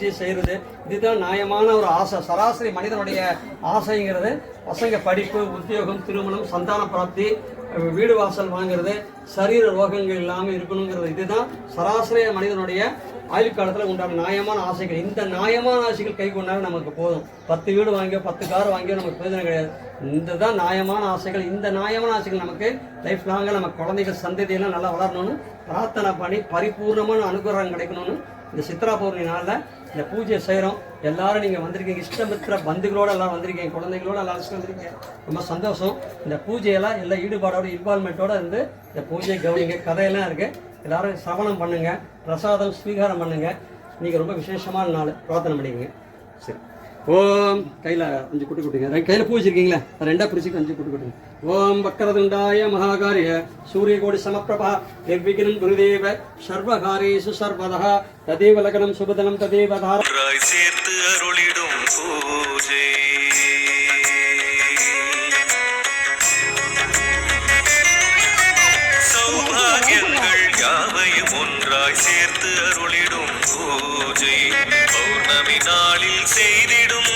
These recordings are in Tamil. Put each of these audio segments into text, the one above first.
பூஜை செய்கிறது. இதுதான் நியாயமான ஒரு ஆசை. சராசரி மனிதனுடைய ஆசைங்கிறது பசங்க படிப்பு, உத்தியோகம், திருமணம், சந்தான பிராப்தி, வீடு வாசல் வாங்கிறது, சரீர ரோகங்கள் இல்லாமல் இருக்கணுங்கிறது. இதுதான் சராசரி மனிதனுடைய ஆயுள் காலத்தில் உண்டான நியாயமான ஆசைகள். இந்த நியாயமான ஆசைகள் கை கொண்டாலும் நமக்கு போதும். 10 வீடு வாங்கியோ 10 கார் வாங்கியோ நமக்கு பிரயோஜனம் கிடையாது. இந்த தான் நியாயமான ஆசைகள். இந்த நியாயமான ஆசைகள் நமக்கு லைஃப் லாங்காக நம்ம குழந்தைகள் சந்ததியெல்லாம் நல்லா வளரணும்னு பிரார்த்தனை பண்ணி பரிபூர்ணமான அனுகிரகம் கிடைக்கணும்னு இந்த சித்ரா பௌர்ணமி நாளில் இந்த பூஜையை செய்கிறோம். எல்லாரும் நீங்கள் வந்திருக்கீங்க, இஷ்டமித்திர பந்துகளோடு எல்லாம் வந்திருக்கீங்க, குழந்தைகளோடு எல்லாம் அழைச்சிட்டு வந்திருக்கீங்க. ரொம்ப சந்தோஷம். இந்த பூஜையெல்லாம் எல்லா ஈடுபாடோட இன்வால்மெண்ட்டோடு இருந்து இந்த பூஜையை கவனிங்க. கதையெல்லாம் இருக்குது, எல்லாரும் சிரவணம் பண்ணுங்க, பிரசாதம் ஸ்வீகாரம் பண்ணுங்க. நீங்கள் ரொம்ப விசேஷமான நாள், பிரார்த்தனை பண்ணிக்கங்க. சரி, ஓம் கையில் 5 குட்டி குட்டிங்க, கையில் பூஜிருக்கீங்களா, 2 பிடிச்சிக்கு 5 குட்டி குட்டிங்க. ஓம் வக்கரதுண்டாய மகாகாரிய சூரியகோடி சமப்பிரபா நிர்விக்னம் குருதேவ சர்வகாரேஷு சர்வதா ததேவ லக்னம் சுபதனம் ததேவ தாராய் சேர்த்து அருளிடும் பூஜை. சௌபாகியங்கள் யாவையும் ஒன்றாய் சேர்த்து அருளிடும் பூஜை. பௌர்ணமி நாளில் செய்திடும்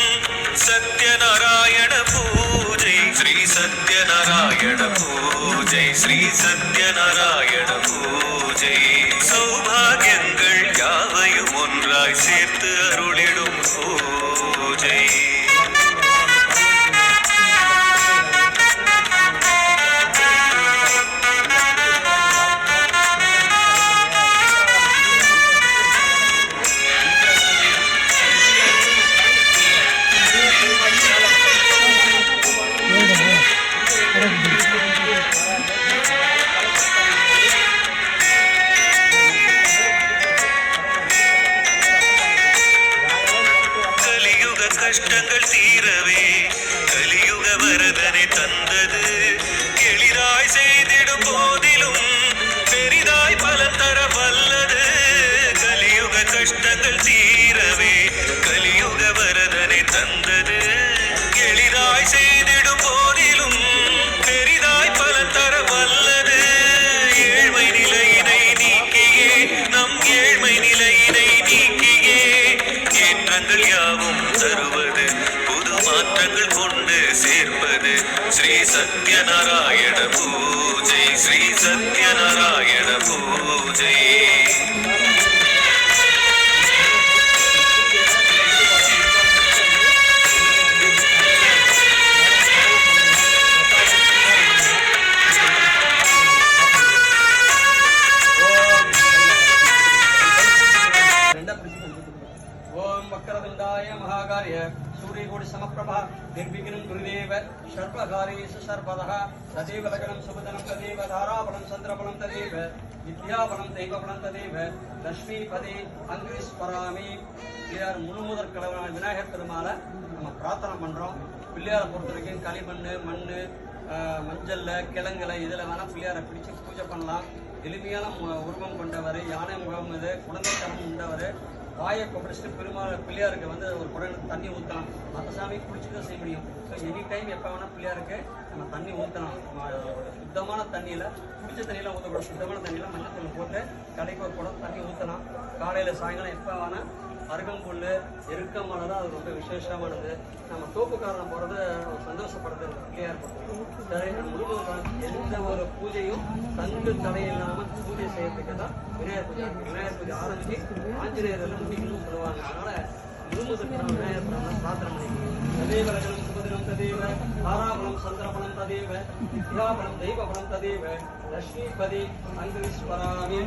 சத்யநாராயண பூஜை. ஸ்ரீ சத்யநாராயண பூஜை, ஸ்ரீ சத்யநாராயண பூஜை. சௌபாகியங்கள் யாவையும் ஒன்றாய் சேர்த்து அருளிடும் பூஜை. கஷ்டங்கள் தீரவே கலியுக வரதனை தந்தது. எளிதாய் செய்திடும் போதிலும் பெரிதாய் பலன் தர வல்லது. கலியுக கஷ்டங்கள் தீரவே கலியுக வரதனை தந்தது. எளிதாய் செய்திடும் போதிலும் பெரிதாய் பலன் தர வல்லது. ஏழ்மை நிலையினை நீக்கியே நம் ஏழ்மை நிலையினை நீக்கியே ஏற்றங்கள் யாவும் தருவது, புது மாற்றங்கள் கொண்டு சேர்ப்பது. ஸ்ரீ சத்யநாராயண பூஜை, ஸ்ரீ சத்யநாராயண பூஜை. ஓம் வக்கரதுண்டாய மகாகாரிய சூரியகோடி சமப்பிரபா நிர்விக்னம் குருதேவ சர்வகாரேஷு சர்வதா ததேவ லக்னம் சுபதனம் ததேவ தாராபலம் சந்திரபலம் ததேவ வித்யாபலம் தெய்வபலம் ததேவ லட்சுமிபதி அங்கிரீஸ்வராமி. பிள்ளையார் முழுமுதற் கடவுளான விநாயகர் பெருமாளை நம்ம பிரார்த்தனை பண்ணுறோம். பிள்ளையாரை பொறுத்த வரைக்கும் களிமண், மண், மஞ்சள்ல, கிழங்குல இதில் வேணால் பிள்ளையாரை பிடிச்சி பூஜை பண்ணலாம். எளிமையான உருவம் கொண்டவர், யானை முகம், இது குழந்தைத்தனம் உண்டவர். வாயை கொப்படிச்சுட்டு பிள்ளையாருக்கு வந்து ஒரு குடம் தண்ணி ஊற்றலாம். மற்ற சாமி குடிச்சுட்டு செய்ய முடியும். ஸோ எனி டைம் எப்போ வேணால் பிள்ளையாருக்கு நம்ம தண்ணி ஊற்றலாம். சுத்தமான தண்ணியில், குடிச்ச தண்ணியில் ஊற்றக்கூடாது. சுத்தமான தண்ணியில் மஞ்சள் தண்ணி போட்டு கடைக்கு ஒரு குடம் தண்ணி ஊற்றலாம். காலையில் சாயங்காலம் எப்போ வேணால் அருகம்புல், எருக்கமானது அது ரொம்ப விசேஷமானது. நம்ம தோப்புக்காரன் போகிறது சந்தோஷப்படுறது பிள்ளையார் பொறுத்து. சரி, எந்த ஒரு பூஜையும் தங்கு தடை இல்லாமல் பூஜை செய்யறதுக்கு தான் விநாயகர் பூஜை. விநாயகர் பூஜை ஆரம்பிச்சு ஆஞ்சநேயர்கள் முடிக்கணும்னு சொல்லுவாங்க. அதனால முழுமுதற்கான விநாயகர் பிரார்த்தனை பண்ணிக்கணும். ததேவ லக்னம் சுபதினம் ததேவ தாராபலம் சந்திரபலம் ததேவ வித்யாபலம் தெய்வபலம் ததேவ லட்சுமிபதி அங்கிரீஸ்வராமி.